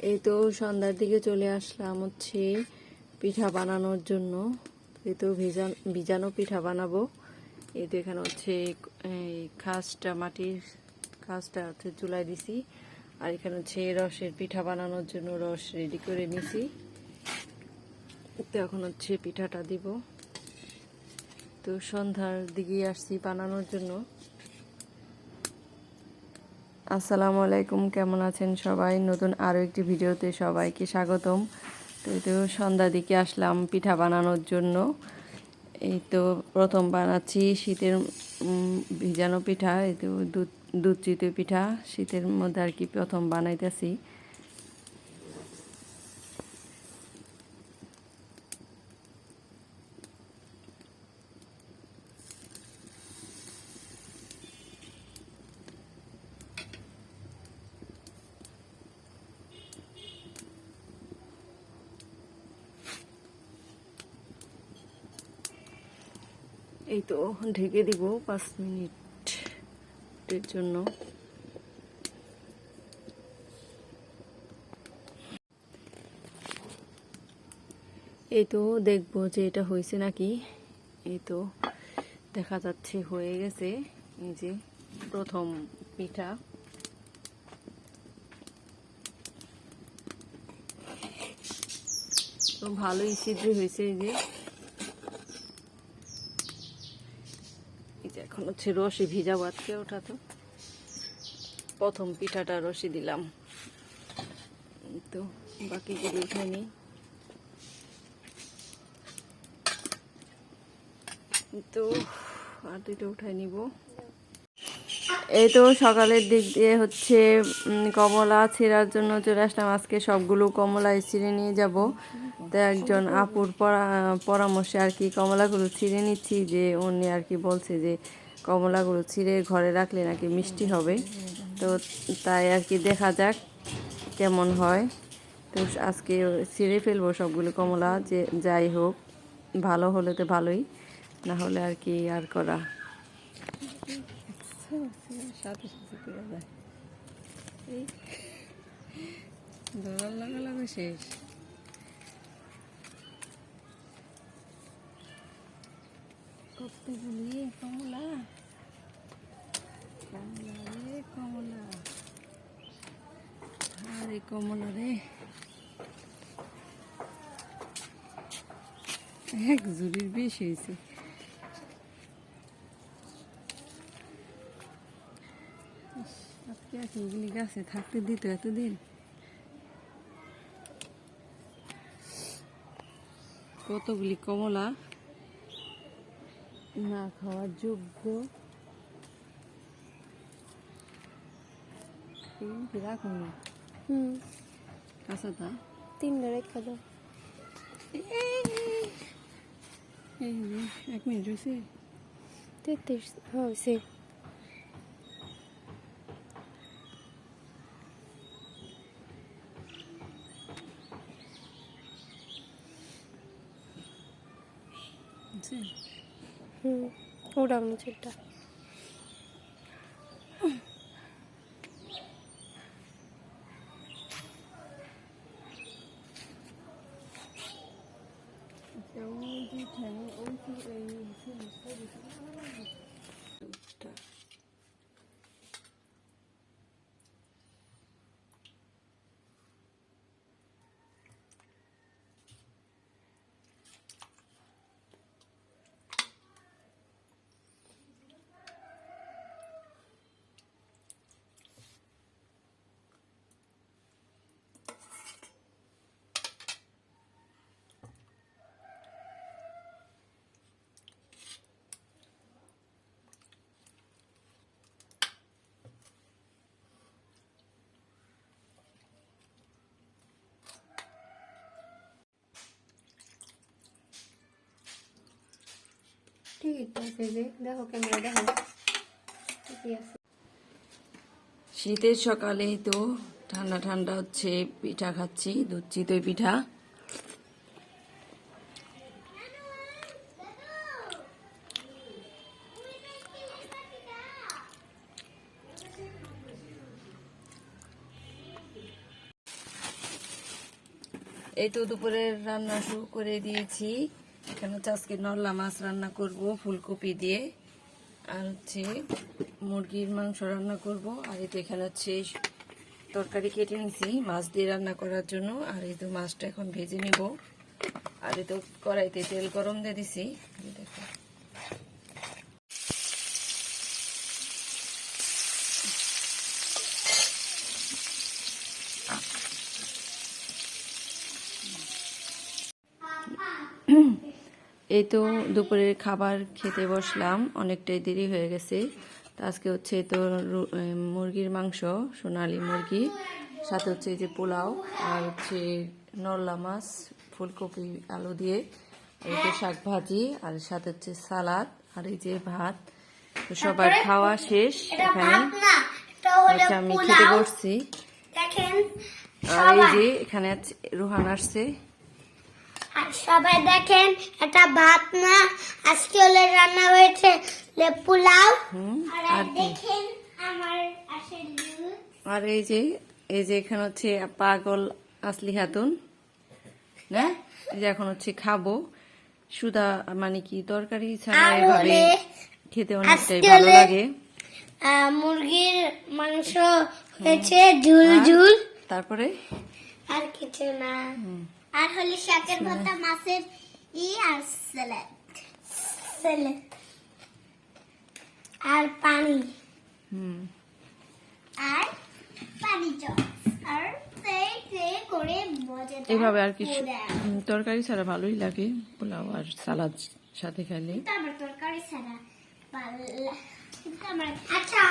এই তো সন্ধ্যার দিকে চলে আসলাম হচ্ছে পিঠা বানানোর জন্য। এই তো ভিজানো পিঠা বানাবো। এই তো এখানে হচ্ছে এই মাটির খাসটা হচ্ছে চুলায় দিছি, আর এখানে হচ্ছে রসের পিঠা বানানোর জন্য রস রেডি করে নিছি। তো এখন হচ্ছে পিঠাটা দিব। তো সন্ধ্যার দিকে আসছি বানানোর জন্য। আসসালামু আলাইকুম, কেমন আছেন সবাই? নতুন আরও একটি ভিডিওতে সবাইকে স্বাগতম। তো এই তো সন্ধ্যার দিকে আসলাম পিঠা বানানোর জন্য। এই তো প্রথম বানাচ্ছি শীতের ভিজানো পিঠা। এই তো দুধ চিতই পিঠা শীতের মধ্যে আর কি প্রথম বানাইতেছি। এই তো ঢেকে দিব 5 মিনিটের জন্য। এই তো দেখবো যে এটা হয়েছে নাকি। এই তো দেখা যাচ্ছে হয়ে গেছে। এই যে প্রথম পিঠা। তো ভালোই ছিদ্র হয়েছে। এই যে এখন হচ্ছে রসে ভিজাবো আজকে। ওটা তো প্রথম পিঠাটা রসে দিলাম। তো বাকিগুলো উঠাই নিই। তো আর দুইটা উঠাই নিব। এই তো সকালের দিক দিয়ে হচ্ছে কমলা ছিঁড়ার জন্য চলে আসলাম। আজকে সবগুলো কমলা ছিঁড়ে নিয়ে যাব। তো একজন আপুর পরামর্শে আর কি কমলাগুলো ছিঁড়ে নিচ্ছি। যে উনি আর কি বলছে যে কমলাগুলো ছিঁড়ে ঘরে রাখলে নাকি মিষ্টি হবে। তো তাই আর কি দেখা যাক কেমন হয়। তো আজকে ছিঁড়ে ফেলবো সবগুলো কমলা। যে যাই হোক, ভালো হলে তো ভালোই, না হলে আর কি আর করা। সাথে সাথে পেয়ে যায় এই দৌড়াল লাগালাগো শেষ। কতগুলি কমলা, কমলা রে কমলা, আরে কমলা রে, এক জুড়ির বেশি হয়েছে। আজকে এগুলি গাছে থাকতে দিত এতদিন। কতগুলি কমলা না খাওয়ার যোগ্য। রাখুন না কাঁচাটা 3 রেখা দাও। 1 মিনিট হয়েছে। 33 হয়েছে। ওটাও নিচেরটা। ঠিকই তো আছে, যে দেখো ক্যামেরা দেখো ঠিকই আছে। শীতের সকালে তো ঠান্ডা ঠান্ডা হচ্ছে পিঠা খাচ্ছি, দুধ চিতই পিঠা। এই তো দুপুরের রান্না শুরু করে দিয়েছি। এখানে হচ্ছে আজকে নরলা মাছ রান্না করব ফুলকপি দিয়ে, আর হচ্ছে মুরগির মাংস রান্না করব। আর এই তো এখানে হচ্ছে তরকারি কেটে নিয়েছি মাছ দিয়ে রান্না করার জন্য। আর এই তো মাছটা এখন ভেজে নেব। আর এই তো কড়াইতে তেল গরম দিয়ে দিছি, এই দেখো। এই তো দুপুরের খাবার খেতে বসলাম, অনেকটাই দেরি হয়ে গেছে। তো আজকে হচ্ছে তো মুরগির মাংস, সোনালী মুরগি, সাথে হচ্ছে এই যে পোলাও, আর হচ্ছে নরলা মাছ ফুলকপি আলু দিয়ে, এই যে শাক ভাজি, আর সাথে হচ্ছে সালাদ, আর এই যে ভাত। তো সবার খাওয়া শেষ এখানে। আচ্ছা, আমি খেতে বসছি। দেখেন আর এই যে এখানে রোহান আসছে। আর সবাই দেখেন, এটা ভাত না, আজকে হলে রান্না হয়েছে পোলাও। আর আর কি? দেখেন আমার আসলে আর এই যে এখানে হচ্ছে পাগল আসলি খাতুন না, এই যে এখন হচ্ছে খাবো সুদা, মানে কি তরকারি ছাড়া আর এভাবে হলে খেতে অনেকটাই আজকে ভালো হলে লাগে। মুরগির মাংস হয়েছে ঝুল ঝুল, তারপরে আর কিছু না। আর হলে শাকের ভর্তা, মাছের আর স্যালাড স্যালাড আর পানি, আর পানি চপ, আর করে মজা এভাবে আর কি তরকারি ছাড়া ভালোই লাগে, পোলাও আর সালাদ সাথে খাইলে। আমার তরকারি ছাড়া আচ্ছা